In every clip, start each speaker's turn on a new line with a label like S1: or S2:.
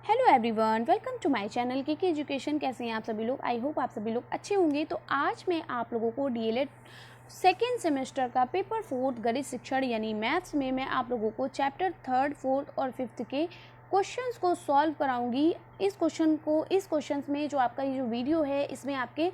S1: Hello everyone, welcome to my channel के education. कैसे हैं आप सभी लोग? आई होप आप सभी लोग अच्छे होंगे। तो आज मैं आप लोगों को डीएलएड सेकेंड सेमेस्टर का पेपर 4 गणित शिक्षण यानी मैथ्स में मैं आप लोगों को चैप्टर 3, 4 और 5 के क्वेश्चंस को सॉल्व कराऊंगी। इस क्वेश्चंस में जो आपका ये जो वीडियो है, इसमें आपके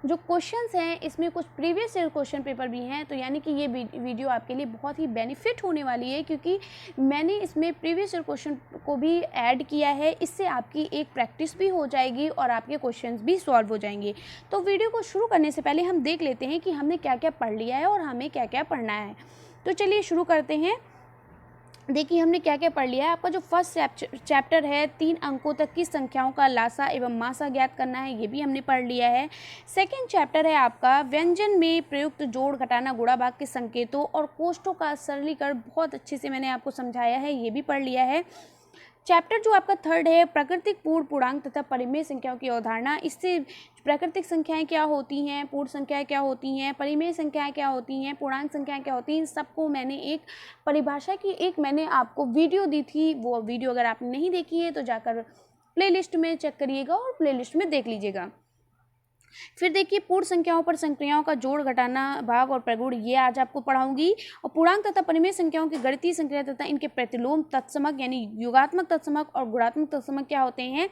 S1: जो क्वेश्चंस हैं इसमें कुछ प्रीवियस ईयर क्वेश्चन पेपर भी हैं। तो यानी कि ये वीडियो आपके लिए बहुत ही बेनिफिट होने वाली है, क्योंकि मैंने इसमें प्रीवियस ईयर क्वेश्चन को भी ऐड किया है। इससे आपकी एक प्रैक्टिस भी हो जाएगी और आपके क्वेश्चंस भी सॉल्व हो जाएंगे। तो वीडियो को शुरू करने से पहले हम देख लेते हैं कि हमने क्या क्या पढ़ लिया है और हमें क्या क्या पढ़ना है। तो चलिए शुरू करते हैं। देखिए हमने क्या क्या पढ़ लिया है। आपका जो फर्स्ट चैप्टर है 3 अंकों तक की संख्याओं का लासा एवं मासा ज्ञात करना है, ये भी हमने पढ़ लिया है। सेकंड चैप्टर है आपका व्यंजन में प्रयुक्त जोड़ घटाना गुणा भाग के संकेतों और कोष्ठों का सरलीकरण, बहुत अच्छे से मैंने आपको समझाया है, ये भी पढ़ लिया है। चैप्टर जो आपका थर्ड है प्राकृतिक पूर्ण पूर्णांक तथा परिमेय संख्याओं की अवधारणा, इससे प्राकृतिक संख्याएं क्या होती हैं, पूर्ण संख्याएं क्या होती हैं, परिमेय संख्याएं क्या होती हैं, पूर्णांक संख्याएं क्या होती हैं, इन सबको मैंने एक परिभाषा की एक मैंने आपको वीडियो दी थी। वो वीडियो अगर आपने नहीं देखी है तो जाकर प्लेलिस्ट में चेक करिएगा और प्लेलिस्ट में देख लीजिएगा। फिर देखिए पूर्ण संख्याओं पर संक्रियाओं का जोड़ घटाना भाग और प्रगुण, ये आज आपको पढ़ाऊंगी। और पूर्णांक तथा परिमेय संख्याओं की गणितीय संक्रिया तथा इनके प्रतिलोम तत्समक यानी योगात्मक तत्समक और गुणात्मक तत्समक क्या होते हैं,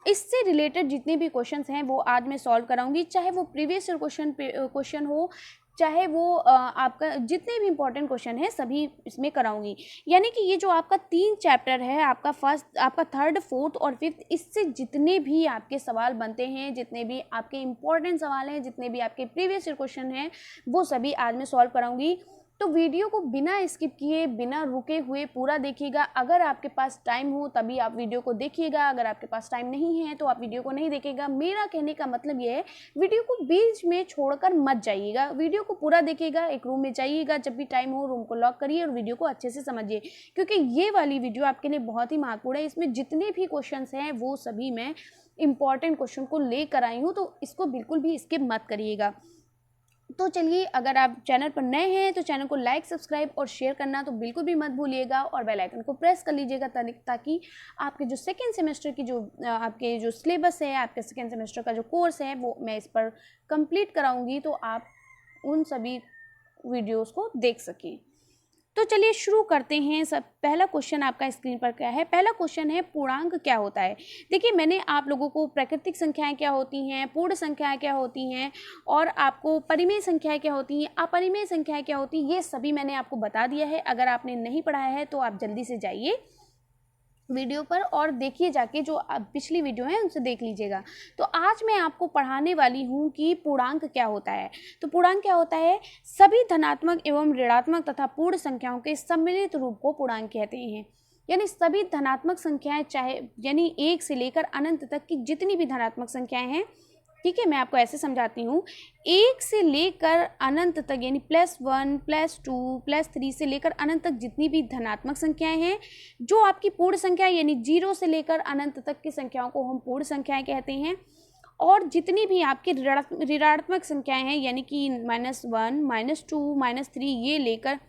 S1: इससे रिलेटेड जितने भी क्वेश्चंस हैं वो आज मैं सॉल्व कराऊंगी। चाहे वो प्रीवियस ईयर क्वेश्चन हो, चाहे वो आपका जितने भी इंपॉर्टेंट क्वेश्चन है सभी इसमें कराऊंगी। यानी कि ये जो आपका 3 चैप्टर है, आपका फर्स्ट, आपका थर्ड, फोर्थ और फिफ्थ, इससे जितने भी आपके सवाल बनते हैं, जितने भी आपके इंपॉर्टेंट सवाल हैं, जितने भी आपके प्रीवियस ईयर क्वेश्चन हैं, वो सभी आज मैं सॉल्व कराऊंगी। तो वीडियो को बिना स्किप किए, बिना रुके हुए पूरा देखिएगा। अगर आपके पास टाइम हो तभी आप वीडियो को देखिएगा, अगर आपके पास टाइम नहीं है तो आप वीडियो को नहीं देखिएगा। मेरा कहने का मतलब ये है, वीडियो को बीच में छोड़कर मत जाइएगा, वीडियो को पूरा देखिएगा। एक रूम में जाइएगा, जब भी टाइम हो रूम को लॉक करिए और वीडियो को अच्छे से समझिए, क्योंकि ये वाली वीडियो आपके लिए बहुत ही महत्वपूर्ण है। इसमें जितने भी क्वेश्चन हैं वो सभी मैं इंपॉर्टेंट क्वेश्चन को लेकर आई हूँ, तो इसको बिल्कुल भी स्किप मत करिएगा। तो चलिए, अगर आप चैनल पर नए हैं तो चैनल को लाइक, सब्सक्राइब और शेयर करना तो बिल्कुल भी मत भूलिएगा, और बेल आइकन को प्रेस कर लीजिएगा ताकि आपके जो सेकेंड सेमेस्टर की जो आपके जो सिलेबस है, आपके सेकेंड सेमेस्टर का जो कोर्स है वो मैं इस पर कंप्लीट कराऊंगी, तो आप उन सभी वीडियोस को देख सकें। तो चलिए शुरू करते हैं। सब पहला क्वेश्चन आपका स्क्रीन पर क्या है? पहला क्वेश्चन है पूर्णांक क्या होता है। देखिए मैंने आप लोगों को प्राकृतिक संख्याएं क्या होती हैं, पूर्ण संख्याएं क्या होती हैं, और आपको परिमेय संख्याएं क्या होती हैं, अपरिमेय संख्याएं क्या होती हैं, ये सभी मैंने आपको बता दिया है। अगर आपने नहीं पढ़ाया है तो आप जल्दी से जाइए वीडियो पर और देखिए, जाके जो पिछली वीडियो है उनसे देख लीजिएगा। तो आज मैं आपको पढ़ाने वाली हूँ कि पूर्णांक क्या होता है। तो पूर्णांक क्या होता है? सभी धनात्मक एवं ऋणात्मक तथा पूर्ण संख्याओं के सम्मिलित रूप को पूर्णांक कहते हैं। यानी सभी धनात्मक संख्याएं, चाहे यानी 1 से लेकर अनंत तक की जितनी भी धनात्मक संख्याएं हैं, ठीक है, मैं आपको ऐसे समझाती हूँ। 1 से लेकर अनंत तक यानी +1, +2, +3 से लेकर अनंत तक जितनी भी धनात्मक संख्याएं हैं, जो आपकी पूर्ण संख्या यानी 0 से लेकर अनंत तक की संख्याओं को हम पूर्ण संख्याएं कहते हैं। और जितनी भी आपकी ऋणात्मक संख्याएं हैं यानी कि -1, -2, -3 ये लेकर,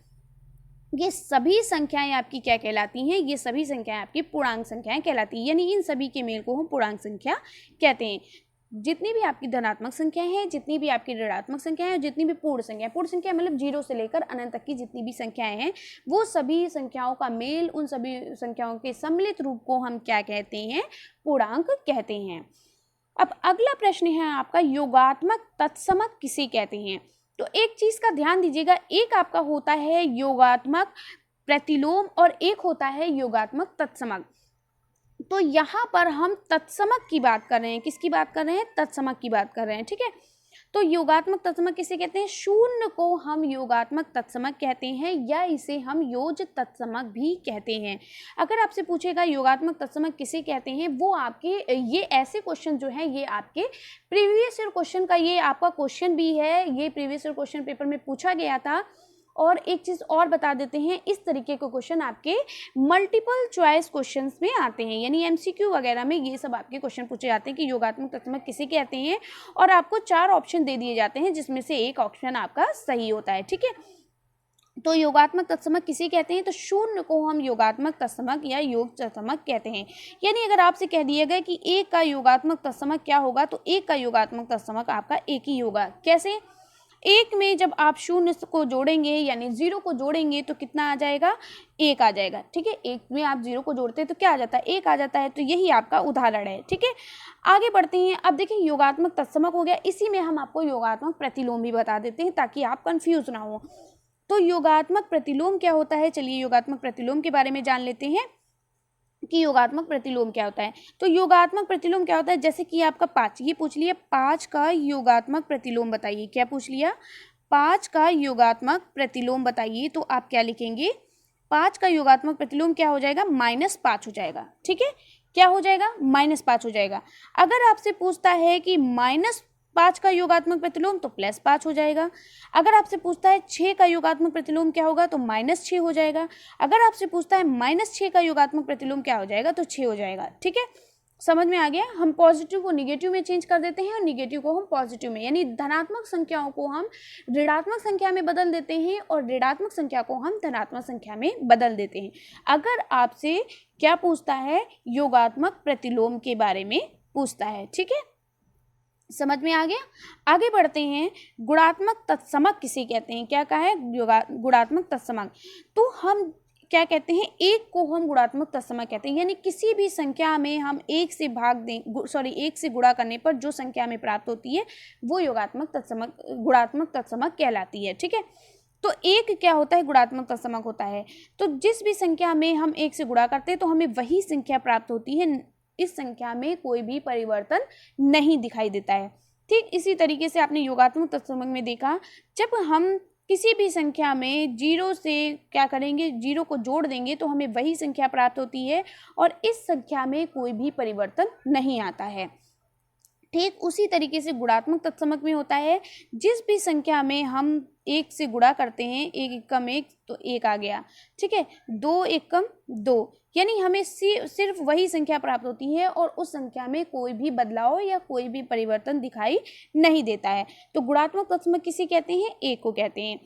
S1: ये सभी संख्याएं आपकी क्या कहलाती हैं? ये सभी संख्याएं आपकी पूर्णांक संख्याएं कहलाती हैं। यानी इन सभी के मेल को हम पूर्णांक संख्या कहते हैं। जितनी भी आपकी धनात्मक संख्याएं हैं, जितनी भी आपकी ऋणात्मक संख्याएं हैं, जितनी भी पूर्ण संख्या मतलब 0 से लेकर अनंत तक की जितनी भी संख्याएं हैं, वो सभी संख्याओं का मेल, उन सभी संख्याओं के सम्मिलित रूप को हम क्या कहते हैं? पूर्णांक कहते हैं। अब अगला प्रश्न है आपका, योगात्मक तत्समक किसे कहते हैं? तो एक चीज का ध्यान दीजिएगा, एक आपका होता है योगात्मक प्रतिलोम और एक होता है योगात्मक तत्समक। तो यहाँ पर हम तत्समक की बात कर रहे हैं। किसकी बात कर रहे हैं? तत्समक की बात कर रहे हैं, ठीक है। तो योगात्मक तत्समक किसे कहते हैं? शून्य को हम योगात्मक तत्समक कहते हैं, या इसे हम योज तत्समक भी कहते हैं। अगर आपसे पूछेगा योगात्मक तत्समक किसे कहते हैं, वो आपके ये ऐसे क्वेश्चन जो हैं, ये आपके प्रीवियस ईयर क्वेश्चन का ये आपका क्वेश्चन भी है, ये प्रीवियस ईयर क्वेश्चन पेपर में पूछा गया था। और एक चीज़ और बता देते हैं, इस तरीके के क्वेश्चन आपके मल्टीपल चॉइस क्वेश्चंस में आते हैं, यानी एमसीक्यू वगैरह में ये सब आपके क्वेश्चन पूछे जाते हैं कि योगात्मक तत्समक किसे कहते हैं, और आपको 4 ऑप्शन दे दिए जाते हैं जिसमें से एक ऑप्शन आपका सही होता है, ठीक है। तो योगात्मक तत्समक किसे कहते हैं? तो शून्य को हम योगात्मक तत्समक या योग तत्समक कहते हैं। यानी अगर आपसे कह दिया गया कि 1 का योगात्मक तत्समक क्या होगा, तो 1 का योगात्मक तत्समक आपका 1 ही होगा। कैसे? 1 में जब आप शून्य को जोड़ेंगे यानी 0 को जोड़ेंगे तो कितना आ जाएगा? 1 आ जाएगा। ठीक है, 1 में आप 0 को जोड़ते हैं तो क्या आ जाता है? 1 आ जाता है। तो यही आपका उदाहरण है। ठीक है, आगे बढ़ते हैं। अब देखिए, योगात्मक तत्समक हो गया, इसी में हम आपको योगात्मक प्रतिलोम भी बता देते हैं ताकि आप कंफ्यूज ना हो। तो योगात्मक प्रतिलोम क्या होता है? चलिए योगात्मक प्रतिलोम के बारे में जान लेते हैं कि योगात्मक प्रतिलोम क्या होता है। तो योगात्मक प्रतिलोम क्या होता है? जैसे कि आपका 5, ये पूछ लिया 5 का योगात्मक प्रतिलोम बताइए। क्या पूछ लिया? 5 का योगात्मक प्रतिलोम बताइए। तो आप क्या लिखेंगे? 5 का योगात्मक प्रतिलोम क्या हो जाएगा? -5 हो जाएगा। ठीक है, क्या हो जाएगा? -5 हो जाएगा। अगर आपसे पूछता है कि -5 का योगात्मक प्रतिलोम, तो +5 हो जाएगा। अगर आपसे पूछता है 6 का योगात्मक प्रतिलोम क्या होगा, तो -6 हो जाएगा। अगर आपसे पूछता है -6 का योगात्मक प्रतिलोम क्या हो जाएगा, तो 6 हो जाएगा। ठीक है, समझ में आ गया? हम पॉजिटिव को निगेटिव में चेंज कर देते हैं और निगेटिव को हम पॉजिटिव में, यानी धनात्मक संख्याओं को हम ऋणात्मक संख्या में बदल देते हैं और ऋणात्मक संख्या को हम धनात्मक संख्या में बदल देते हैं। अगर आपसे क्या पूछता है? योगात्मक प्रतिलोम के बारे में पूछता है। ठीक है, समझ में आ गया? आगे बढ़ते हैं। गुणात्मक तत्समक किसे कहते हैं? क्या कहा है? गुणात्मक तत्समक। तो हम क्या कहते हैं? 1 को हम गुणात्मक तत्समक कहते हैं, यानी किसी भी संख्या में हम 1 से भाग दें, 1 से गुणा करने पर जो संख्या हमें प्राप्त होती है वो योगात्मक तत्समक, गुणात्मक तत्समक कहलाती है। ठीक है, तो 1 क्या होता है? गुणात्मक तत्समक होता है। तो जिस भी संख्या में हम 1 से गुणा करते हैं तो हमें वही संख्या प्राप्त होती है, इस संख्या में कोई भी परिवर्तन नहीं दिखाई देता है। ठीक इसी तरीके से आपने योगात्मक तत्समक में देखा, जब हम किसी भी संख्या में 0 से क्या करेंगे? 0 को जोड़ देंगे तो हमें वही संख्या प्राप्त होती है और इस संख्या में कोई भी परिवर्तन नहीं आता है। ठीक उसी तरीके से गुणात्मक तत्समक में होता है, जिस भी संख्या में हम 1 से गुणा करते हैं, 1 एकम 1 तो 1 आ गया। ठीक है, 2 एकम 2, यानी हमें सिर्फ वही संख्या प्राप्त होती है और उस संख्या में कोई भी बदलाव या कोई भी परिवर्तन दिखाई नहीं देता है। तो गुणात्मक तत्समक किसे कहते हैं? 1 को कहते हैं।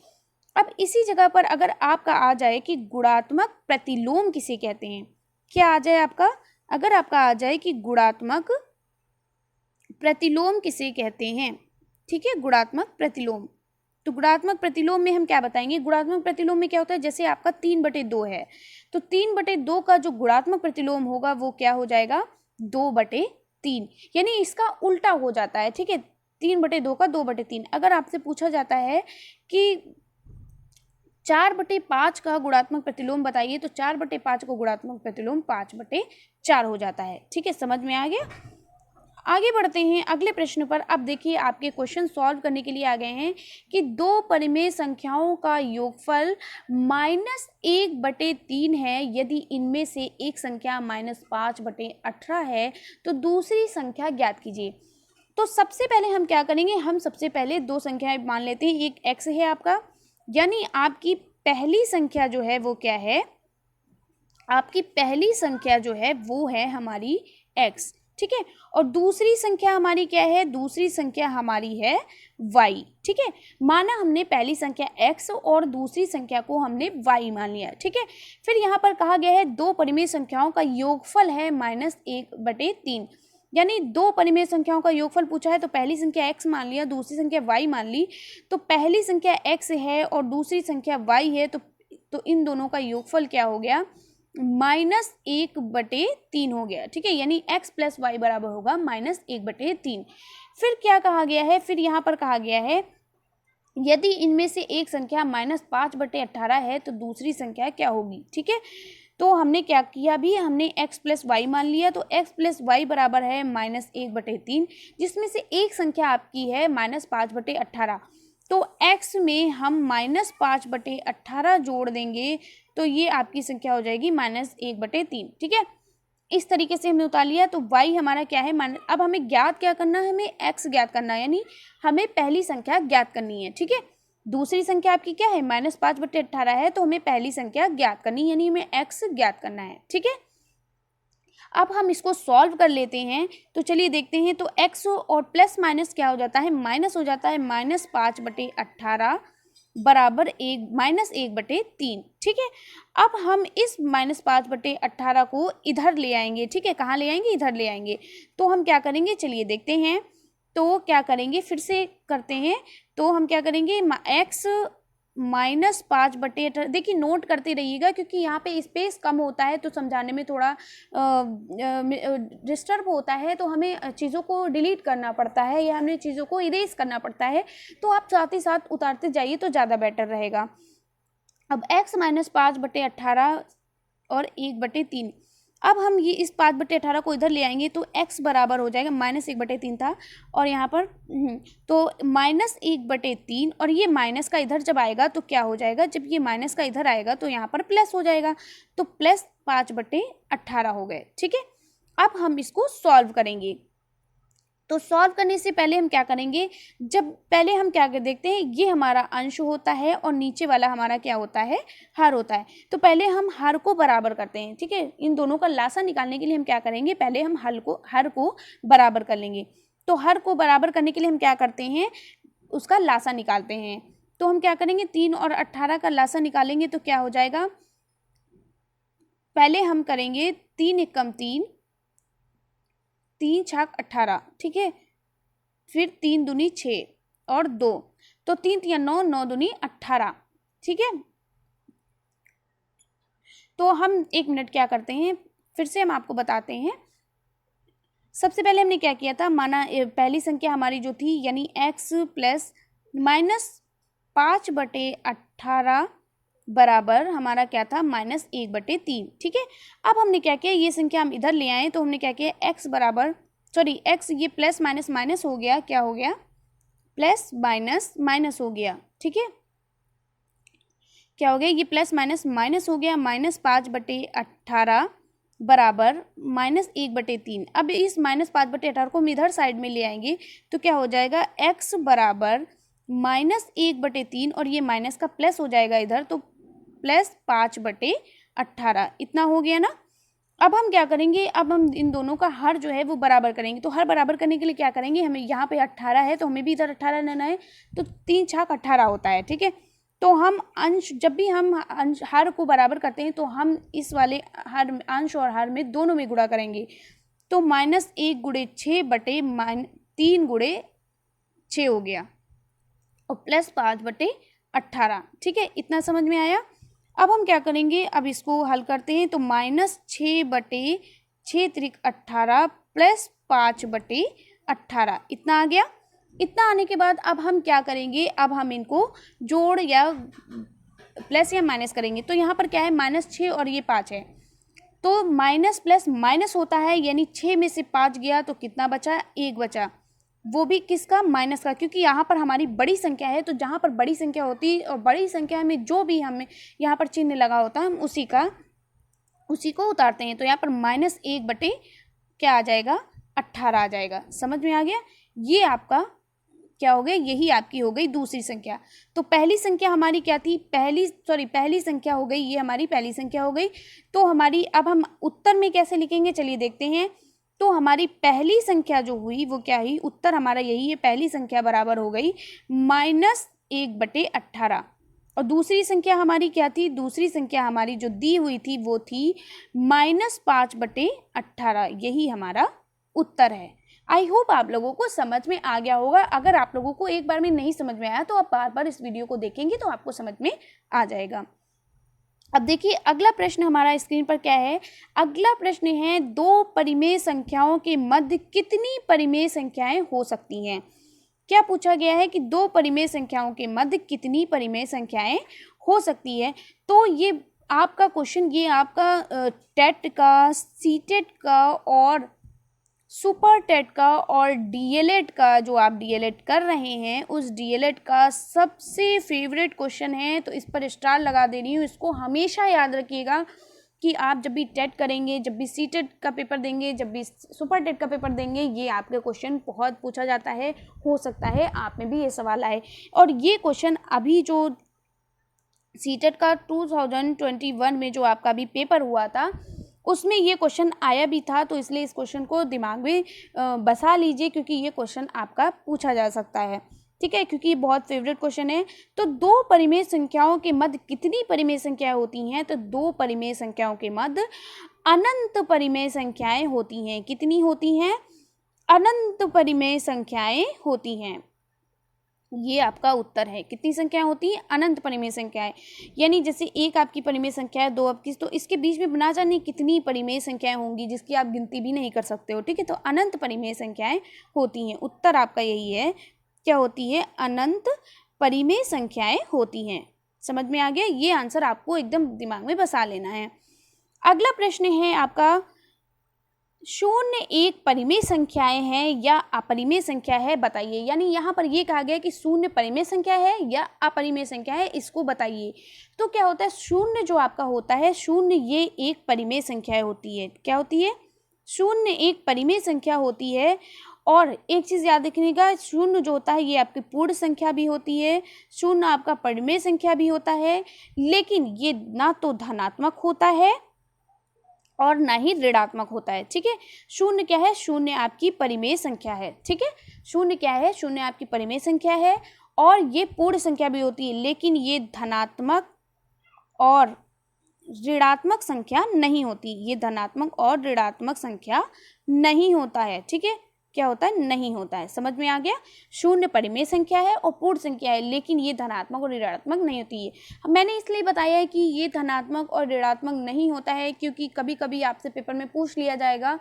S1: अब इसी जगह पर अगर आपका आ जाए कि गुणात्मक प्रतिलोम किसे कहते हैं, क्या आ जाए आपका? अगर आपका आ जाए कि गुणात्मक प्रतिलोम किसे कहते हैं, ठीक है, गुणात्मक प्रतिलोम, तो गुणात्मक प्रतिलोम में हम क्या बताएंगे? गुणात्मक प्रतिलोम में क्या होता है? जैसे आपका 3/2 है, तो 3/2 का जो गुणात्मक प्रतिलोम होगा वो क्या हो जाएगा? 2/3, यानी इसका उल्टा हो जाता है। ठीक है, 3/2 का 2/3। अगर आपसे पूछा जाता है कि 4/5 का गुणात्मक प्रतिलोम बताइए, तो 4/5 का गुणात्मक प्रतिलोम 5/4 हो जाता है। ठीक है, समझ में आ गया? आगे बढ़ते हैं अगले प्रश्न पर। अब देखिए, आपके क्वेश्चन सॉल्व करने के लिए आ गए हैं कि 2 परिमेय संख्याओं का योगफल -1/3 है। यदि इनमें से एक संख्या -5/18 है तो दूसरी संख्या ज्ञात कीजिए। तो सबसे पहले हम क्या करेंगे? हम सबसे पहले 2 संख्याएं मान लेते हैं। एक x है आपका, यानी आपकी पहली संख्या जो है वो क्या है? आपकी पहली संख्या जो है वो है हमारी x। ठीक है, और दूसरी संख्या हमारी क्या है? दूसरी संख्या हमारी है y। ठीक है, माना हमने पहली संख्या x और दूसरी संख्या को हमने y मान लिया। ठीक है, फिर यहाँ पर कहा गया है 2 परिमेय संख्याओं का योगफल है -1/3, यानी 2 परिमेय संख्याओं का योगफल पूछा है तो पहली संख्या x मान लिया, दूसरी संख्या y मान ली। तो पहली संख्या x है और दूसरी संख्या y है, तो इन दोनों का योगफल क्या हो गया? -1/3 हो गया। ठीक है, यानी x + y बराबर होगा -1/3। फिर क्या कहा गया है? फिर यहाँ पर कहा गया है यदि इनमें से एक संख्या -5/18 है तो दूसरी संख्या क्या होगी? ठीक है, तो हमने क्या किया? भी हमने x + y मान लिया, तो x + y बराबर है -1/3, जिसमें से एक संख्या आपकी है -5/18। तो x में हम -5/18 जोड़ देंगे तो ये आपकी संख्या हो जाएगी -1/3। ठीक है, इस तरीके से हमने उतार लिया। तो y हमारा क्या है? अब हमें ज्ञात क्या करना है? हमें x ज्ञात करना है, यानी हमें पहली संख्या ज्ञात करनी है। ठीक है, दूसरी संख्या आपकी क्या है? -5/18 है, तो हमें पहली संख्या ज्ञात करनी, यानी हमें x ज्ञात करना है। ठीक है, अब हम इसको सॉल्व कर लेते हैं। तो चलिए देखते हैं। तो x और प्लस माइनस क्या हो जाता है? माइनस हो जाता है, -5/18 बराबर -1/3। ठीक है, अब हम इस -5/18 को इधर ले आएंगे। ठीक है, कहाँ ले आएंगे? इधर ले आएंगे। तो हम क्या करेंगे, चलिए देखते हैं। तो क्या करेंगे, फिर से करते हैं। तो हम क्या करेंगे, x -5/18। देखिए नोट करते रहिएगा, क्योंकि यहाँ पे स्पेस कम होता है तो समझाने में थोड़ा डिस्टर्ब होता है, तो हमें चीज़ों को डिलीट करना पड़ता है या हमें चीज़ों को इरेज करना पड़ता है। तो आप साथ ही साथ उतारते जाइए तो ज़्यादा बेटर रहेगा। अब x -5/18 और 1/3। अब हम ये इस 5/18 को इधर ले आएंगे तो x बराबर हो जाएगा, -1/3 था और यहाँ पर तो -1/3, और ये माइनस का इधर जब आएगा तो क्या हो जाएगा, जब ये माइनस का इधर आएगा तो यहाँ पर प्लस हो जाएगा, तो +5/18 हो गए। ठीक है, अब हम इसको सॉल्व करेंगे। तो सॉल्व करने से पहले हम क्या करेंगे, जब पहले हम क्या कर देखते हैं, ये हमारा अंश होता है और नीचे वाला हमारा क्या होता है, हर होता है। तो पहले हम हर को बराबर करते हैं। ठीक है, इन दोनों का लासा निकालने के लिए हम क्या करेंगे, पहले हम हर को बराबर कर लेंगे। तो हर को बराबर करने के लिए हम क्या करते हैं, उसका लासा निकालते हैं। तो हम क्या करेंगे, 3 और 18 का लासा निकालेंगे तो क्या हो जाएगा, पहले हम करेंगे 3 एकम 3, 3 छाक 18। ठीक है, फिर 3 दूनी 6 और 2, तो 3 तिया 9, 9 दूनी 18। ठीक है, तो हम 1 मिनट क्या करते हैं, फिर से हम आपको बताते हैं। सबसे पहले हमने क्या किया था, माना पहली संख्या हमारी जो थी यानी x प्लस -5/18 बराबर हमारा क्या था, -1/3। ठीक है, अब हमने क्या किया, ये संख्या हम इधर ले आए तो हमने क्या किया, x बराबर x ये प्लस माइनस माइनस हो गया, क्या हो गया, प्लस माइनस माइनस हो गया। ठीक है, क्या हो गया, ये प्लस माइनस माइनस हो गया, -5/18 बराबर -1/3। अब इस -5/18 को हम इधर साइड में ले आएंगे तो क्या हो जाएगा, x बराबर -1/3 और ये माइनस का प्लस हो जाएगा इधर, तो +5/18 इतना हो गया ना। अब हम क्या करेंगे, अब हम इन दोनों का हर जो है वो बराबर करेंगे। तो हर बराबर करने के लिए क्या करेंगे, हमें यहाँ पे 18 है तो हमें भी इधर 18 लेना है, तो 3 छाक 18 होता है। ठीक है, तो हम अंश, जब भी हम अंश हर को बराबर करते हैं तो हम इस वाले हर अंश और हर में दोनों में गुणा करेंगे। तो -1 गुणे 6/3 गुणे 6 हो गया और +5/18। ठीक है, इतना समझ में आया। अब हम क्या करेंगे, अब इसको हल करते हैं। तो -6/6 त्रिक 18 +5/18 इतना आ गया। इतना आने के बाद अब हम क्या करेंगे, अब हम इनको जोड़ या प्लस या माइनस करेंगे। तो यहाँ पर क्या है, -6 और ये 5 है, तो माइनस प्लस माइनस होता है, यानी 6 में से 5 गया तो कितना बचा, 1 बचा, वो भी किसका, माइनस का, क्योंकि यहाँ पर हमारी बड़ी संख्या है। तो जहाँ पर बड़ी संख्या होती है और बड़ी संख्या में जो भी हमें यहाँ पर चिन्ह लगा होता है हम उसी को उतारते हैं। तो यहाँ पर -1 क्या आ जाएगा, 18 आ जाएगा। समझ में आ गया, ये आपका क्या हो गया, यही आपकी हो गई दूसरी संख्या। तो पहली संख्या हमारी क्या थी, पहली संख्या हो गई, ये हमारी पहली संख्या हो गई। तो हमारी अब हम उत्तर में कैसे लिखेंगे, चलिए देखते हैं। तो हमारी पहली संख्या जो हुई वो क्या हुई, उत्तर हमारा यही है, पहली संख्या बराबर हो गई -1/18। और दूसरी संख्या हमारी क्या थी, दूसरी संख्या हमारी जो दी हुई थी वो थी -5/18। यही हमारा उत्तर है। आई होप आप लोगों को समझ में आ गया होगा। अगर आप लोगों को एक बार में नहीं समझ में आया तो आप बार बार इस वीडियो को देखेंगे तो आपको समझ में आ जाएगा। अब देखिए अगला प्रश्न हमारा स्क्रीन पर क्या है। अगला प्रश्न है, 2 परिमेय संख्याओं के मध्य कितनी परिमेय संख्याएं हो सकती हैं। क्या पूछा गया है कि 2 परिमेय संख्याओं के मध्य कितनी परिमेय संख्याएं हो सकती है। तो ये आपका क्वेश्चन, ये आपका टेट का, सीटेट का और सुपर टेट का और डीएलएड का, जो आप डीएलएड कर रहे हैं उस डीएलएड का सबसे फेवरेट क्वेश्चन है। तो इस पर स्टार लगा दे रही हूँ। इसको हमेशा याद रखिएगा कि आप जब भी टेट करेंगे, जब भी सीटेट का पेपर देंगे, जब भी सुपर टेट का पेपर देंगे, ये आपके क्वेश्चन बहुत पूछा जाता है। हो सकता है आप में भी ये सवाल आए। और ये क्वेश्चन अभी जो सीटेट का 2021 में जो आपका अभी पेपर हुआ था उसमें ये क्वेश्चन आया भी था। तो इसलिए इस क्वेश्चन को दिमाग में बसा लीजिए, क्योंकि ये क्वेश्चन आपका पूछा जा सकता है। ठीक है, क्योंकि ये बहुत फेवरेट क्वेश्चन है। तो दो परिमेय संख्याओं के मध्य कितनी परिमेय संख्याएं होती हैं? तो दो परिमेय संख्याओं के मध्य अनंत परिमेय संख्याएं होती हैं। कितनी होती हैं? अनंत परिमेय संख्याएं होती हैं। ये आपका उत्तर है। कितनी संख्याएं होती हैं? अनंत परिमेय संख्याएं। यानी जैसे एक आपकी परिमेय संख्या है, दो आपकी, तो इसके बीच में ना जाने कितनी परिमेय संख्याएं होंगी जिसकी आप गिनती भी नहीं कर सकते हो। ठीक है, तो अनंत परिमेय संख्याएं होती हैं। उत्तर आपका यही है। क्या होती है? अनंत परिमेय संख्याएं होती हैं। समझ में आ गया? ये आंसर आपको एकदम दिमाग में बसा लेना है। अगला प्रश्न है आपका, शून्य एक परिमेय संख्याएं हैं या अपरिमेय संख्या है, बताइए। यानी यहाँ पर ये कहा गया कि शून्य परिमेय संख्या है या अपरिमेय संख्या है, इसको बताइए। तो क्या होता है? शून्य जो आपका होता है, शून्य ये एक परिमेय संख्या होती है। क्या होती है? शून्य एक परिमेय संख्या होती है। और एक चीज़ याद रखिएगा, शून्य जो होता है ये आपकी पूर्ण संख्या भी होती है, शून्य आपका परिमेय संख्या भी होता है, लेकिन ये ना तो धनात्मक होता है और ना ही ऋणात्मक होता है। ठीक है, शून्य क्या है? शून्य आपकी परिमेय संख्या है। ठीक है, शून्य क्या है? शून्य आपकी परिमेय संख्या है और ये पूर्ण संख्या भी होती है, लेकिन ये धनात्मक और ऋणात्मक संख्या नहीं होती। ये धनात्मक और ऋणात्मक संख्या नहीं होता है। ठीक है, क्या होता है? नहीं होता है। समझ में आ गया? शून्य परिमेय संख्या है और पूर्ण संख्या है, लेकिन ये धनात्मक और ऋणात्मक नहीं होती है। मैंने इसलिए बताया है कि ये धनात्मक और ऋणात्मक नहीं होता है क्योंकि कभी कभी आपसे पेपर में पूछ लिया जाएगा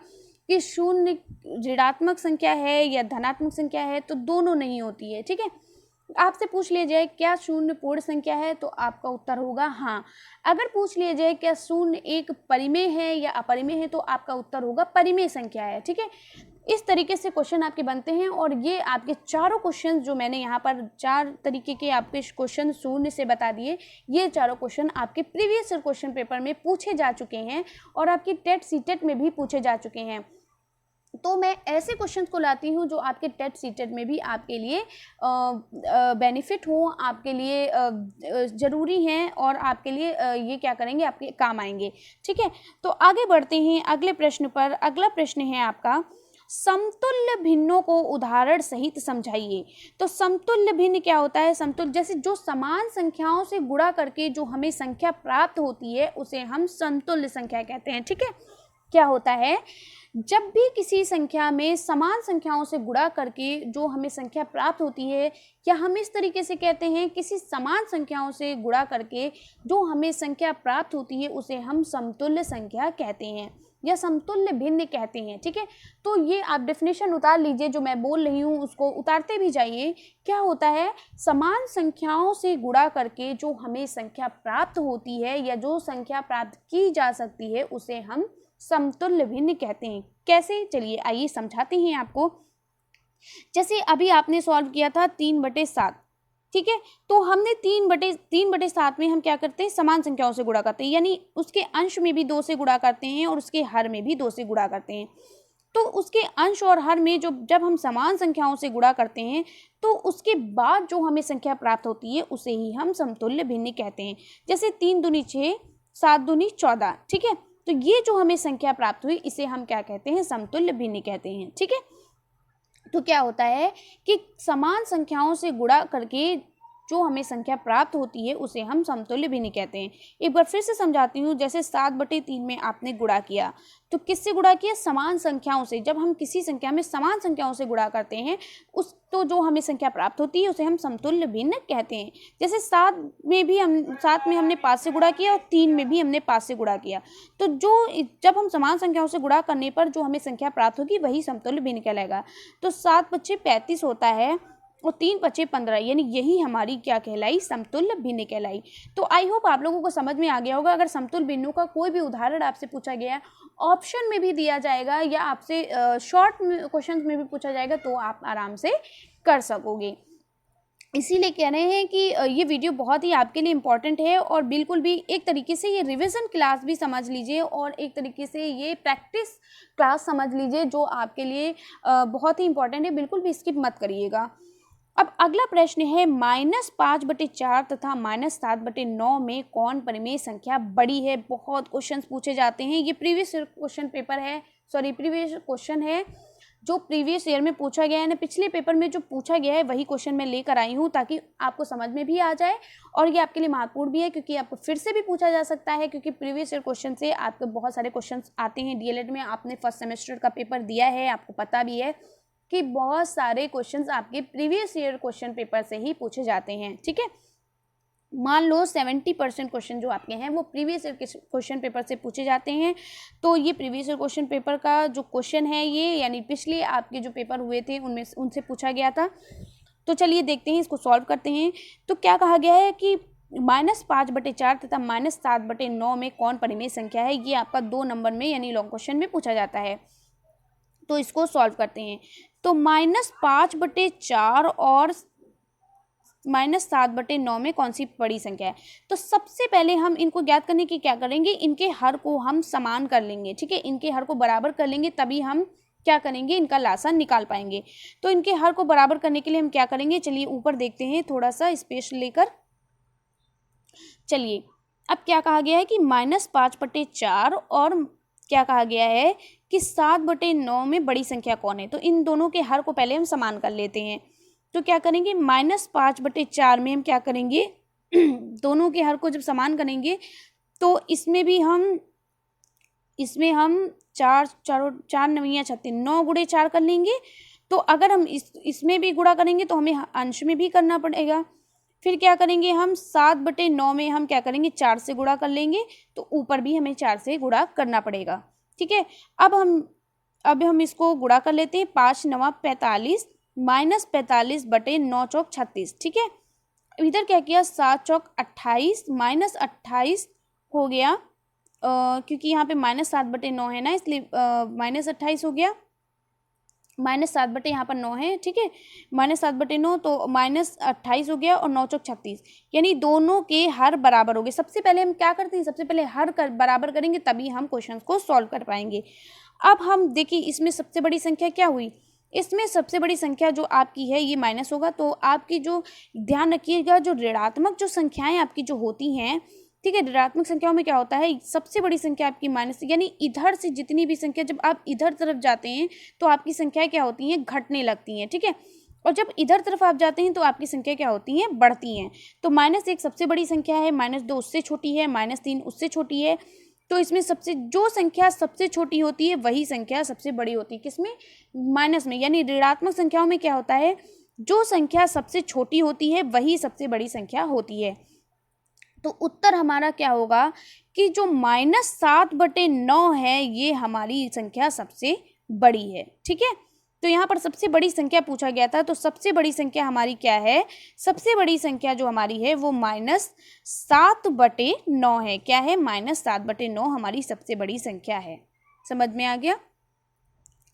S1: कि शून्य ऋणात्मक संख्या है या धनात्मक संख्या है, तो दोनों नहीं होती है। ठीक है, आपसे पूछ लिया जाए क्या शून्य पूर्ण संख्या है, तो आपका उत्तर होगा हाँ। अगर पूछ लिया जाए क्या शून्य एक परिमेय है या अपरिमेय है, तो आपका उत्तर होगा परिमेय संख्या है। ठीक है, इस तरीके से क्वेश्चन आपके बनते हैं। और ये आपके चारों क्वेश्चन जो मैंने यहाँ पर 4 तरीके के आपके क्वेश्चन शून्य से बता दिए, ये चारों क्वेश्चन आपके प्रीवियस क्वेश्चन पेपर में पूछे जा चुके हैं और आपकी टेट सीटेट में भी पूछे जा चुके हैं। तो मैं ऐसे क्वेश्चंस को लाती हूँ जो आपके टेट सीटेट में भी आपके लिए बेनिफिट हो, आपके लिए ज़रूरी हैं और आपके लिए ये क्या करेंगे, आपके काम आएंगे। ठीक है, तो आगे बढ़ते हैं अगले प्रश्न पर। अगला प्रश्न है आपका, समतुल्य भिन्नों को उदाहरण सहित समझाइए। तो समतुल्य भिन्न क्या होता है? समतुल्य जैसे जो समान संख्याओं से गुणा करके जो हमें संख्या प्राप्त होती है उसे हम समतुल्य संख्या कहते हैं। ठीक है, क्या होता है? जब भी किसी संख्या में समान संख्याओं से गुणा करके जो हमें संख्या प्राप्त होती है, या हम इस तरीके से कहते हैं किसी समान संख्याओं से गुणा करके जो हमें संख्या प्राप्त होती है उसे हम समतुल्य संख्या कहते हैं या समतुल्य भिन्न कहते हैं। ठीक है, तो ये आप डेफिनेशन उतार लीजिए, जो मैं बोल रही हूँ उसको उतारते भी जाइए। क्या होता है? समान संख्याओं से गुणा करके जो हमें संख्या प्राप्त होती है या जो संख्या प्राप्त की जा सकती है उसे हम समतुल्य भिन्न कहते हैं। कैसे? चलिए आइए समझाते हैं आपको। जैसे अभी आपने सॉल्व किया था 3/7। ठीक है, तो हमने 3/7 में हम क्या करते हैं? समान संख्याओं से गुणा करते हैं, यानी उसके अंश में भी 2 से गुणा करते हैं और उसके हर में भी 2 से गुणा करते हैं। तो उसके अंश और हर में जब हम समान संख्याओं से गुणा करते हैं तो उसके बाद जो हमें संख्या प्राप्त होती है उसे ही हम समतुल्य भिन्न कहते हैं। जैसे 3 दूनी 6, 7 दूनी 14। ठीक है, तो ये जो हमें संख्या प्राप्त हुई इसे हम क्या कहते हैं? समतुल्य भिन्न कहते हैं। ठीक है, तो क्या होता है कि समान संख्याओं से गुणा करके जो हमें संख्या प्राप्त होती है उसे हम समतुल्य भिन्न कहते हैं। एक बार फिर से समझाती हूँ। जैसे 7/3 में आपने गुणा किया, तो किससे गुणा किया? समान संख्याओं से। जब हम किसी संख्या में समान संख्याओं से गुणा करते हैं तो जो हमें संख्या प्राप्त होती है उसे हम समतुल्य भिन्न कहते हैं। जैसे 7 में हमने 5 से गुणा किया और 3 में भी हमने 5 से गुणा किया, तो जब हम समान संख्याओं से गुणा करने पर जो हमें संख्या प्राप्त होगी वही समतुल्य भिन्न कहलाएगा। तो 7×5 = 35 होता है और 3×5 = 15, यानी यही हमारी क्या कहलाई? समतुल्य भिन्न कहलाई। तो आई होप आप लोगों को समझ में आ गया होगा। अगर समतुल्य भिन्नों का कोई भी उदाहरण आपसे पूछा गया है, ऑप्शन में भी दिया जाएगा या आपसे शॉर्ट क्वेश्चन में भी पूछा जाएगा, तो आप आराम से कर सकोगे। इसीलिए कह रहे हैं कि ये वीडियो बहुत ही आपके लिए इम्पॉर्टेंट है और बिल्कुल भी एक तरीके से ये रिवीजन क्लास भी समझ लीजिए और एक तरीके से ये प्रैक्टिस क्लास समझ लीजिए जो आपके लिए बहुत ही इम्पॉर्टेंट है। बिल्कुल भी स्किप मत करिएगा। अब अगला प्रश्न है, -5/4 तथा -7/9 में कौन परिमेय संख्या बड़ी है? बहुत क्वेश्चंस पूछे जाते हैं। ये प्रीवियस क्वेश्चन है। जो प्रीवियस ईयर में पूछा गया है ना, पिछले पेपर में जो पूछा गया है वही क्वेश्चन मैं लेकर आई हूँ, ताकि आपको समझ में भी आ जाए और ये आपके लिए महत्वपूर्ण भी है, क्योंकि आपको फिर से भी पूछा जा सकता है, क्योंकि प्रीवियस ईयर क्वेश्चन से आपके बहुत सारे क्वेश्चन आते हैं डीएलएड में। आपने फर्स्ट सेमेस्टर का पेपर दिया है, आपको पता भी है कि बहुत सारे क्वेश्चंस आपके प्रीवियस ईयर क्वेश्चन पेपर से ही पूछे जाते हैं। ठीक है, मान लो 70% क्वेश्चन जो आपके हैं वो प्रीवियस ईयर क्वेश्चन पेपर से पूछे जाते हैं। तो ये प्रीवियस ईयर क्वेश्चन पेपर का जो क्वेश्चन है ये, यानी पिछले आपके जो पेपर हुए थे उनमें उनसे पूछा गया था। तो चलिए देखते हैं, इसको सॉल्व करते हैं। तो क्या कहा गया है कि -5/4 तथा -7/9 में कौन परिमेय संख्या है। ये आपका 2 नंबर में यानी लॉन्ग क्वेश्चन में पूछा जाता है। तो इसको सॉल्व करते हैं। तो -5/4 और -7/9 में कौन सी बड़ी संख्या है। तो सबसे पहले हम इनको ज्ञात करने की क्या करेंगे, इनके हर को हम समान कर लेंगे। ठीक है, इनके हर को बराबर कर लेंगे, तभी हम क्या करेंगे, इनका लासा निकाल पाएंगे। तो इनके हर को बराबर करने के लिए हम क्या करेंगे, चलिए ऊपर देखते हैं थोड़ा सा स्पेस लेकर। चलिए अब क्या कहा गया है कि -5/4 और क्या कहा गया है कि 7/9 में बड़ी संख्या कौन है। तो इन दोनों के हर को पहले हम समान कर लेते हैं। तो क्या करेंगे, -5/4 में हम क्या करेंगे दोनों के हर को जब समान करेंगे तो इसमें हम 4 9 36 9 गुणे 4 कर लेंगे। तो अगर हम इसमें भी गुणा करेंगे तो हमें अंश में भी करना पड़ेगा। फिर क्या करेंगे, हम 7/9 में हम क्या करेंगे, 4 से गुणा कर लेंगे, तो ऊपर भी हमें 4 से गुणा करना पड़ेगा। ठीक है, अब हम इसको गुणा कर लेते हैं। 5 9 45 -45/9 चौक 36। ठीक है, इधर क्या किया, 7 चौक 28 -28 हो गया, क्योंकि यहाँ पे -7/9 है ना, इसलिए -28 हो गया। -7 यहाँ पर 9 है। ठीक है, -7/9 तो -28 हो गया और 9 चौक 36, यानी दोनों के हर बराबर हो गए। सबसे पहले हम क्या करते हैं, सबसे पहले हर बराबर करेंगे, तभी हम क्वेश्चन को सॉल्व कर पाएंगे। अब हम देखिए इसमें सबसे बड़ी संख्या क्या हुई, इसमें सबसे बड़ी संख्या जो आपकी है ये माइनस होगा। तो आपकी जो ध्यान रखिएगा, जो ऋणात्मक जो संख्याएं आपकी जो होती हैं, ठीक है, ऋणात्मक संख्याओं में क्या होता है, सबसे बड़ी संख्या आपकी माइनस, यानी इधर से जितनी भी संख्या, जब आप इधर तरफ जाते हैं तो आपकी संख्याएं क्या होती हैं, घटने लगती हैं। ठीक है, और जब इधर तरफ आप जाते हैं तो आपकी संख्या क्या होती हैं, बढ़ती हैं। तो -1 सबसे बड़ी संख्या है, -2 उससे छोटी है, -3 उससे छोटी है। तो इसमें जो संख्या सबसे छोटी होती है वही संख्या सबसे बड़ी होती है। किसमें, माइनस में, यानी ऋणात्मक संख्याओं में क्या होता है, जो संख्या सबसे छोटी होती है वही सबसे बड़ी संख्या होती है। तो उत्तर हमारा क्या होगा कि जो -7/9 है ये हमारी संख्या सबसे बड़ी है। ठीक है, तो यहाँ पर सबसे बड़ी संख्या पूछा गया था, तो सबसे बड़ी संख्या हमारी क्या है, सबसे बड़ी संख्या जो हमारी है वो -7/9 है। क्या है, -7/9 हमारी सबसे बड़ी संख्या है। समझ में आ गया।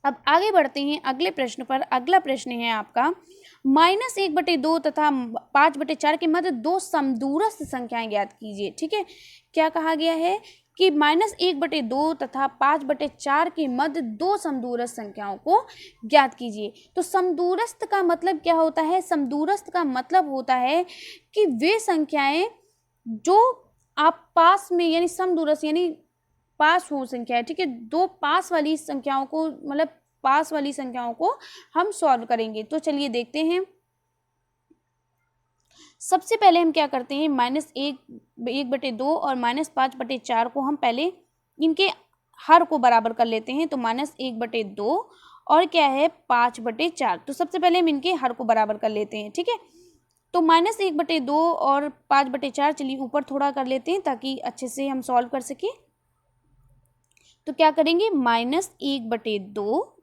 S1: अब आगे बढ़ते हैं अगले प्रश्न पर। अगला प्रश्न है आपका, -1/2 तथा 5/4 के मध्य 2 समदूरस्थ संख्याएं ज्ञात कीजिए। ठीक है, क्या कहा गया है कि -1/2 तथा 5/4 के मध्य 2 समदूरस्थ संख्याओं को ज्ञात कीजिए। तो समदूरस्थ का मतलब क्या होता है, समदूरस्थ का मतलब होता है कि वे संख्याएं जो आप पास में, यानी समदूरस्थ यानी पास हो संख्या है। ठीक है, 2 पास वाली संख्याओं को, मतलब पास वाली संख्याओं को हम सॉल्व करेंगे। तो चलिए देखते हैं। सबसे पहले हम क्या करते हैं, -1/2 और -5/4 को हम पहले इनके हर को बराबर कर लेते हैं। तो -1/2 और क्या है 5/4। तो सबसे पहले हम इनके हर को बराबर कर लेते हैं। ठीक है, तो -1/2 और 5/4 चलिए ऊपर थोड़ा कर लेते हैं ताकि अच्छे से हम सॉल्व कर सकें। तो क्या करेंगे, -1/2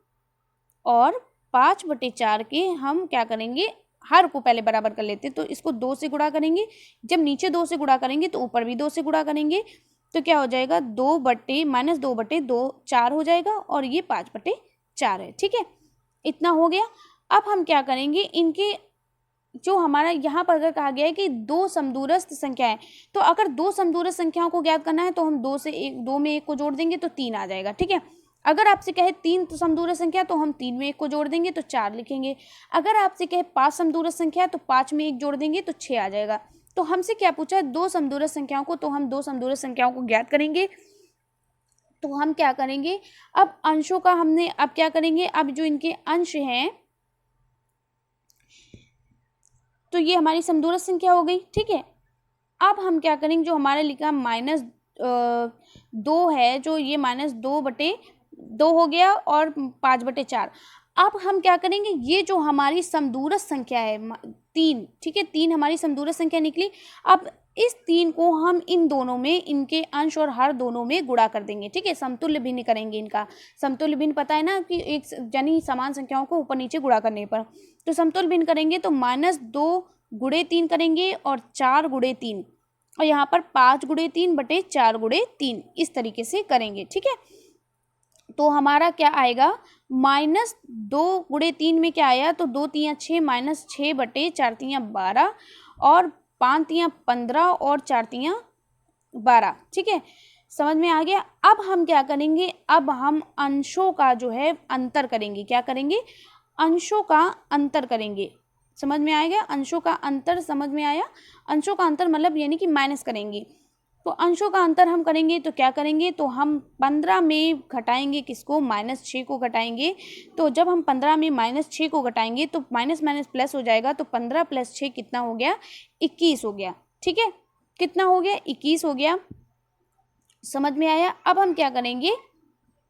S1: और 5/4 के हम क्या करेंगे, हर को पहले बराबर कर लेते हैं। तो इसको 2 से गुणा करेंगे, जब नीचे 2 से गुणा करेंगे तो ऊपर भी 2 से गुणा करेंगे। तो क्या हो जाएगा, -2/2 4 हो जाएगा और ये 5/4 है। ठीक है, इतना हो गया। अब हम क्या करेंगे, इनके जो हमारा यहाँ पर अगर कहा गया है कि 2 समदूरस्थ संख्याएं, तो अगर 2 समदूरस्थ संख्याओं को ज्ञात करना है तो हम 2 में 1 को जोड़ देंगे तो 3 आ जाएगा। ठीक है, अगर आपसे कहे 3 समदूरस्थ संख्या तो हम 3 में 1 को जोड़ देंगे तो 4 लिखेंगे। अगर आपसे कहे 5 समदूरस्थ संख्या तो 5 में 1 जोड़ देंगे तो 6 आ जाएगा। तो हमसे क्या पूछा है, 2 समदूरस्थ संख्याओं को, तो हम 2 समदूरस्थ संख्याओं को ज्ञात करेंगे। तो हम क्या करेंगे, अब अंशों का हमने, अब क्या करेंगे, अब जो इनके अंश हैं तो ये हमारी समदूरस्थ संख्या हो गई, ठीक है। अब हम क्या करेंगे, जो हमारे लिखा -2 है, जो ये -2/2 हो गया और 5/4। अब हम क्या करेंगे, ये जो हमारी समदूरस्थ संख्या है 3, ठीक है, 3 हमारी समदूरस्थ संख्या निकली। अब इस 3 को हम इन दोनों में, इनके अंश और हर दोनों में गुणा कर देंगे, ठीक है, समतुल्य भिन्न करेंगे इनका। समतुल्य भिन्न पता है ना कि एक यानी समान संख्याओं को ऊपर नीचे गुणा करने पर, तो समतुल्य भिन्न करेंगे तो -2 गुणे 3 करेंगे और 4 गुणे 3, और यहाँ पर 5 गुणे 3/4 गुणे 3, इस तरीके से करेंगे, ठीक है। तो हमारा क्या आएगा, -2 गुणे 3 में क्या आया, तो 2 3 6, -6/4 3 12 और 5 3 15 और 4 3 12, ठीक है, समझ में आ गया। अब हम क्या करेंगे, अब हम अंशों का जो है अंतर करेंगे, क्या करेंगे, अंशों का अंतर करेंगे, समझ में आएगा, अंशों का अंतर, समझ में आया, अंशों का अंतर मतलब यानी कि माइनस करेंगे। तो अंशों का अंतर हम करेंगे तो क्या करेंगे, तो हम 15 में घटाएंगे किसको, -6 को घटाएंगे। तो जब हम 15 में -6 को घटाएंगे तो माइनस माइनस प्लस हो जाएगा, तो 15 + 6 कितना हो गया, 21 हो गया, ठीक है, कितना हो गया, 21 हो गया, समझ में आया। अब हम क्या करेंगे,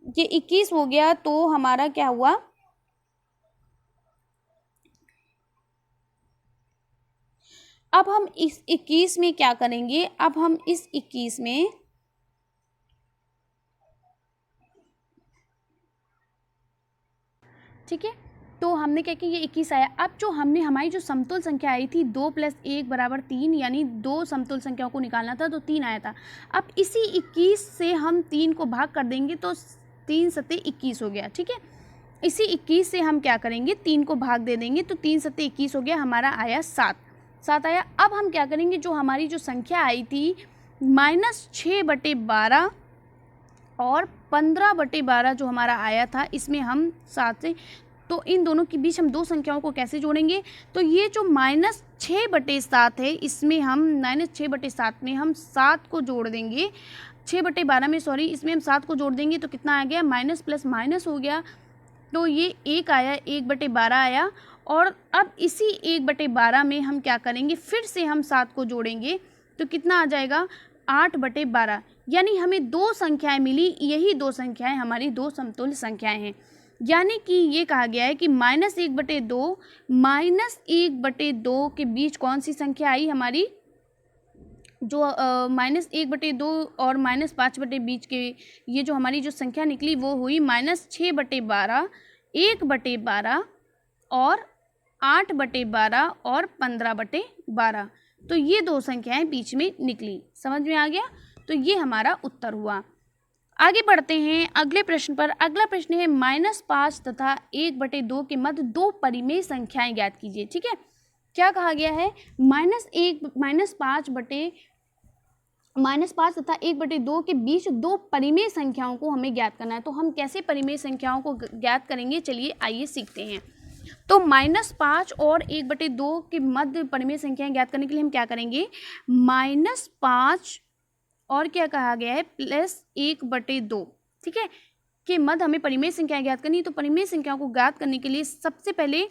S1: ये 21 हो गया तो हमारा क्या हुआ, अब हम इस 21 में क्या करेंगे, अब हम इस 21 में ठीक है, तो हमने क्या किया, ये 21 आया। अब जो हमने, हमारी जो समतुल संख्या आई थी 2 + 1 = 3, यानी 2 समतुल संख्याओं को निकालना था तो 3 आया था। अब इसी 21 से हम 3 को भाग कर देंगे तो 3 सत्ते 21 हो गया, ठीक है। इसी 21 से हम क्या करेंगे, 3 को भाग दे देंगे तो 3 सत्ते 21 हो गया, हमारा आया 7 आया। अब हम क्या करेंगे, जो हमारी जो संख्या आई थी -6/12 और 15/12 जो हमारा आया था, इसमें हम 7 से, तो इन दोनों के बीच हम दो संख्याओं को कैसे जोड़ेंगे, तो ये जो -6/7 है, इसमें हम -6/7 में हम 7 को जोड़ देंगे, 6/12 में सॉरी, इसमें हम 7 को जोड़ देंगे तो कितना आ गया, माइनस प्लस माइनस हो गया, तो ये 1 आया, 1/12 आया। और अब इसी 1/12 में हम क्या करेंगे, फिर से हम 7 को जोड़ेंगे तो कितना आ जाएगा, 8/12, यानी हमें 2 संख्याएं मिली, यही 2 संख्याएं हमारी 2 समतुल्य संख्याएं हैं। यानी कि ये कहा गया है कि -1/2 के बीच कौन सी संख्या आई हमारी, जो -1/2 और -5 बीच के, ये जो हमारी जो संख्या निकली वो हुई -6/12, 1/12 और 8/12 और 15/12। तो ये 2 संख्याएं बीच में निकली, समझ में आ गया। तो ये हमारा उत्तर हुआ। आगे बढ़ते हैं अगले प्रश्न पर। अगला प्रश्न है -5 तथा 1/2 के मध्य 2 परिमेय संख्याएं ज्ञात कीजिए, ठीक है। क्या कहा गया है, -5 तथा 1/2 के बीच 2 परिमेय संख्याओं को हमें ज्ञात करना है। तो हम कैसे परिमेय संख्याओं को ज्ञात करेंगे, चलिए आइए सीखते हैं। तो -5 और 1/2 के मध्य परिमेय संख्याएं ज्ञात करने के लिए हम क्या करेंगे, -5 और क्या कहा गया है, +1/2, ठीक है, के मध्य हमें परिमेय संख्याएं ज्ञात करनी है। तो परिमेय संख्याओं को ज्ञात करने के लिए सबसे पहले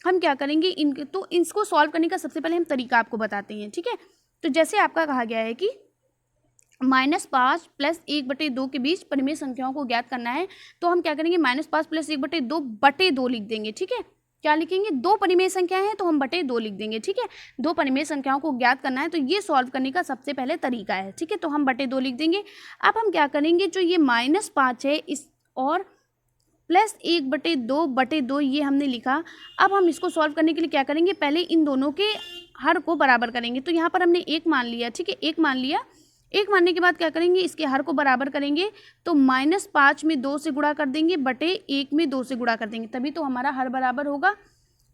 S1: हम क्या करेंगे, तो इसको सॉल्व करने का सबसे पहले हम तरीका आपको बताते हैं, ठीक है। तो जैसे आपका कहा गया है कि -5 + 1/2 के बीच परिमेय संख्याओं को ज्ञात करना है, तो हम क्या करेंगे, -5 + 1/2 लिख देंगे, ठीक है। क्या लिखेंगे, 2 परिमेय संख्याएं हैं तो हम 2 लिख देंगे, ठीक है। 2 परिमेय संख्याओं को ज्ञात करना है तो ये सॉल्व करने का सबसे पहले तरीका है, ठीक है। तो हम 2 लिख देंगे। अब हम क्या करेंगे, जो ये -5 है इस और +1/2 ये हमने लिखा। अब हम इसको सॉल्व करने के लिए क्या करेंगे, पहले इन दोनों के हर को बराबर करेंगे। तो यहाँ पर हमने 1 मान लिया, ठीक है, 1 मान लिया। 1 मानने के बाद क्या करेंगे, इसके हर को बराबर करेंगे। तो -5 में 2 से गुणा कर देंगे, 1 में 2 से गुणा कर देंगे, तभी तो हमारा हर बराबर होगा।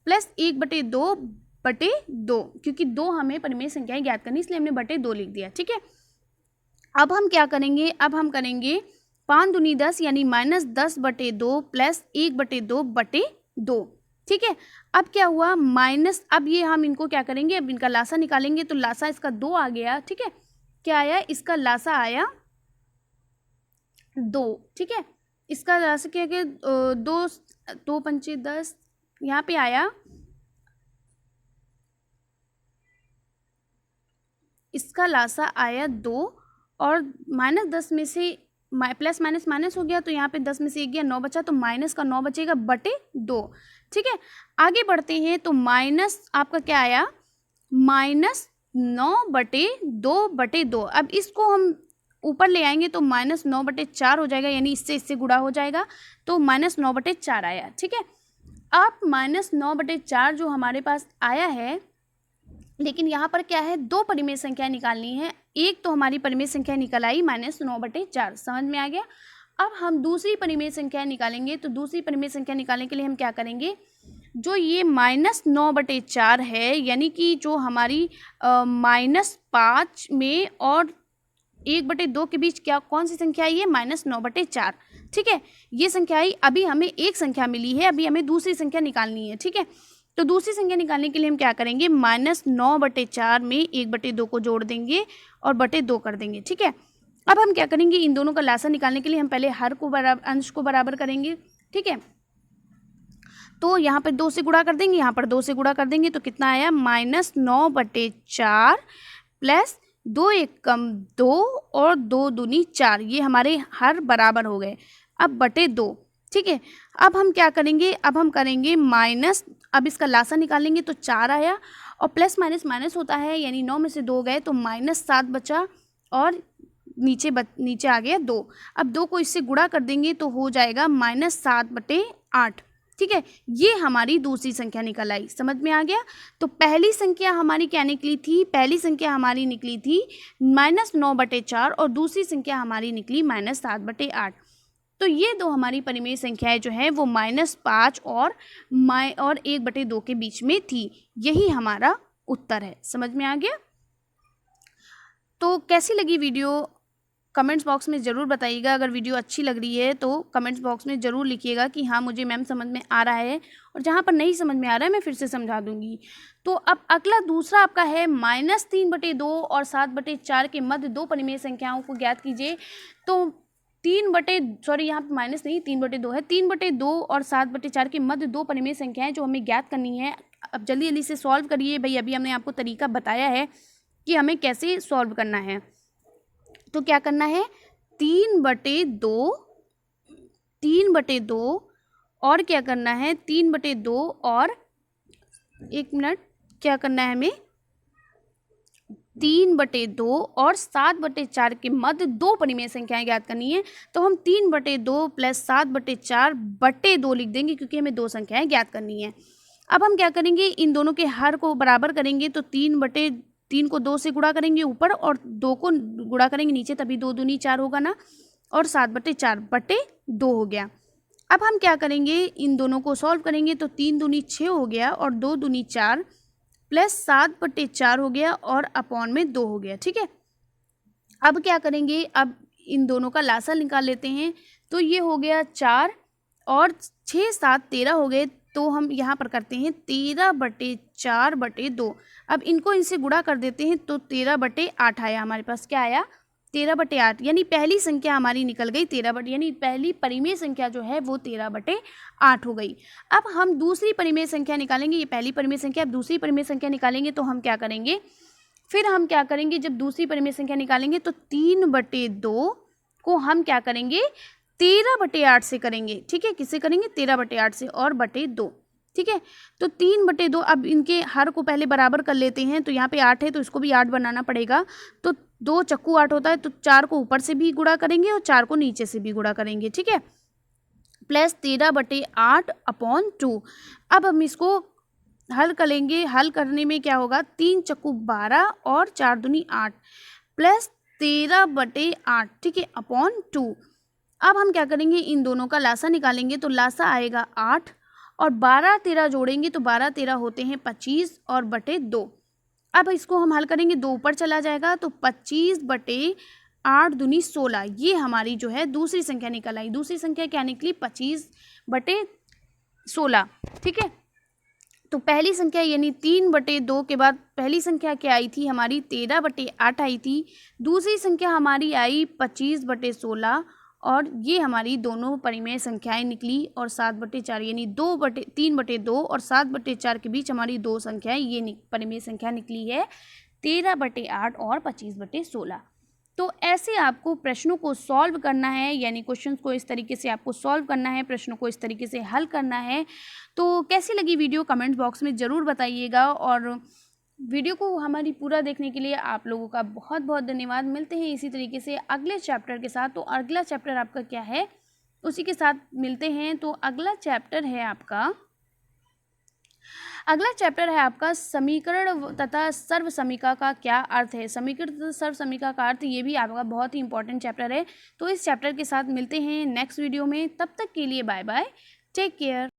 S1: +1/2/2, क्योंकि 2 हमें परिमेय संख्याएं ज्ञात करनी, इसलिए हमने 2 लिख दिया, ठीक है। अब हम क्या करेंगे, अब हम करेंगे 5 दूनी 10 यानी -10/2 + 1/2/2, ठीक है। अब क्या हुआ, माइनस, अब ये हम इनको क्या करेंगे, अब इनका लासा निकालेंगे। तो लासा इसका 2 आ गया, ठीक है। क्या आया, इसका लासा आया 2, ठीक है। इसका लासा क्या है, 2 2 पंचे 10, यहाँ पे आया, इसका लासा आया 2, और -10 में से प्लस माइनस माइनस हो गया, तो यहाँ पे 10 में से 1 गया, 9 बचा, तो माइनस का 9 बचेगा बटे 2, ठीक है। आगे बढ़ते हैं, तो माइनस आपका क्या आया, -9 बटे 2 अब इसको हम ऊपर ले आएंगे तो -9/4 हो जाएगा, यानी इससे गुणा हो जाएगा, तो -9/4 आया, ठीक है। अब -9/4 जो हमारे पास आया है, लेकिन यहाँ पर क्या है, 2 परिमेय संख्या निकालनी है। एक तो हमारी परिमेय संख्या निकल आई -9/4, समझ में आ गया। अब हम दूसरी परिमेय संख्या निकालेंगे, तो दूसरी परिमेय संख्या निकालने के लिए हम क्या करेंगे, जो ये -9/4 है, यानी कि जो हमारी -5 में और 1/2 के बीच क्या कौन सी संख्या आई है, -9/4, ठीक है। ये संख्या आई, अभी हमें एक संख्या मिली है, अभी हमें दूसरी संख्या निकालनी है, ठीक है। तो दूसरी संख्या निकालने के लिए हम क्या करेंगे, -9/4 में 1/2 को जोड़ देंगे और बटे 2 कर देंगे, ठीक है। अब हम क्या करेंगे, इन दोनों का लासा निकालने के लिए हम पहले हर को बराबर, अंश को बराबर करेंगे, ठीक है। तो यहाँ पर 2 से गुणा कर देंगे, यहाँ पर 2 से गुणा कर देंगे, तो कितना आया, -9/4 प्लस 2 एकम 2 और 2 दूनी 4, ये हमारे हर बराबर हो गए। अब बटे 2, ठीक है। अब हम क्या करेंगे, अब हम करेंगे माइनस, अब इसका लासा निकालेंगे तो 4 आया, और प्लस माइनस माइनस होता है, यानी 9 में से 2 गए, तो -7 बचा, और नीचे आ गया 2। अब 2 को इससे गुणा कर देंगे तो हो जाएगा -7/8, ठीक है। ये हमारी दूसरी संख्या निकल आई, समझ में आ गया। तो पहली संख्या हमारी क्या निकली थी, पहली संख्या हमारी निकली थी -9/4, और दूसरी संख्या हमारी निकली -7/8। तो ये दो हमारी परिमेय संख्याएं जो है वो -5 और 1/2 के बीच में थी। यही हमारा उत्तर है, समझ में आ गया। तो कैसी लगी वीडियो, कमेंट्स बॉक्स में ज़रूर बताइएगा। अगर वीडियो अच्छी लग रही है तो कमेंट्स बॉक्स में ज़रूर लिखिएगा कि हाँ मुझे मैम समझ में आ रहा है, और जहाँ पर नहीं समझ में आ रहा है मैं फिर से समझा दूंगी। तो अब अगला दूसरा आपका है -3/2 और 7/4 के मध्य दो परिमेय संख्याओं को ज्ञात कीजिए। तो यहाँ पे माइनस नहीं, 3/2 है। 3/2 और 7/4 के मध्य दो परिमेय संख्याएं जो हमें ज्ञात करनी है। अब जल्दी जल्दी से सॉल्व करिए भाई, अभी हमने आपको तरीका बताया है कि हमें कैसे सॉल्व करना है। तो क्या करना है, 3/2 और क्या करना है, 3/2 और 1 मिनट, क्या करना है हमें, 3/2 और 7/4 के मध्य दो परिमेय संख्याएं ज्ञात करनी है। तो हम 3/2 प्लस 7/4/2 लिख देंगे, क्योंकि हमें दो संख्याएं ज्ञात करनी है। अब हम क्या करेंगे, इन दोनों के हर को बराबर करेंगे। तो 3 को 2 से गुणा करेंगे ऊपर, और 2 को गुणा करेंगे नीचे, तभी 2 दूनी 4 होगा ना, और 7/4/2 हो गया। अब हम क्या करेंगे, इन दोनों को सॉल्व करेंगे। तो 3 दूनी 6 हो गया, और 2 दूनी 4 प्लस 7/4 हो गया, और अपॉन में 2 हो गया, ठीक है। अब क्या करेंगे, अब इन दोनों का लासा निकाल लेते हैं। तो ये हो गया 4 और 6 7 13 हो गए। तो हम यहाँ पर करते हैं 13/4/2। अब इनको इनसे गुणा कर देते हैं, तो 13/8 आया हमारे पास। क्या आया, 13/8, यानी पहली संख्या हमारी निकल गई 13 यानी पहली परिमेय संख्या जो है वो 13/8 हो गई। अब हम दूसरी परिमेय संख्या निकालेंगे। ये पहली परिमेय संख्या, अब दूसरी परिमेय संख्या निकालेंगे। तो हम क्या करेंगे, फिर हम क्या करेंगे, जब दूसरी परिमेय संख्या निकालेंगे तो 3/2 को हम क्या करेंगे, 13/8 से करेंगे, ठीक है। किससे करेंगे, 13/8 से, और बटे 2, ठीक है। तो 3/2, अब इनके हर को पहले बराबर कर लेते हैं। तो यहाँ पे 8 है, तो इसको भी 8 बनाना पड़ेगा। तो 2 चक्कू 8 होता है, तो 4 को ऊपर से भी गुणा करेंगे और 4 को नीचे से भी गुणा करेंगे, ठीक है। Plus 13/8 upon 2। अब हम इसको हल करेंगे। हल करने में क्या होगा, 3 चक्कू 12 और 4 दूनी 8 प्लस 13/8, ठीक है, अपॉन 2। अब हम क्या करेंगे, इन दोनों का लासा निकालेंगे। तो लासा आएगा 8, और 12 13 जोड़ेंगे तो 12 13 होते हैं 25, और बटे 2। अब इसको हम हल करेंगे, 2 ऊपर चला जाएगा, तो 25/8 दूनी 16। ये हमारी जो है दूसरी संख्या निकल आई। दूसरी संख्या क्या निकली, 25/16, ठीक है। तो पहली संख्या यानी 3/2 के बाद पहली संख्या क्या आई थी हमारी, 13/8 आई थी। दूसरी संख्या हमारी आई 25/16, और ये हमारी दोनों परिमेय संख्याएं निकली और 7/4 यानी 3/2 और 7/4 के बीच हमारी दो संख्याएं ये परिमेय संख्या निकली है 13/8 और 25/16। तो ऐसे आपको प्रश्नों को सॉल्व करना है, यानी क्वेश्चंस को इस तरीके से आपको सॉल्व करना है, प्रश्नों को इस तरीके से हल करना है। तो कैसी लगी वीडियो कमेंट बॉक्स में ज़रूर बताइएगा, और वीडियो को हमारी पूरा देखने के लिए आप लोगों का बहुत बहुत धन्यवाद। मिलते हैं इसी तरीके से अगले चैप्टर के साथ। तो अगला चैप्टर आपका क्या है उसी के साथ मिलते हैं। तो अगला चैप्टर है आपका समीकरण तथा सर्वसमीका का क्या अर्थ है। समीकरण तथा सर्वसमीका का अर्थ, ये भी आपका बहुत ही इंपॉर्टेंट चैप्टर है। तो इस चैप्टर के साथ मिलते हैं नेक्स्ट वीडियो में। तब तक के लिए बाय बाय, टेक केयर।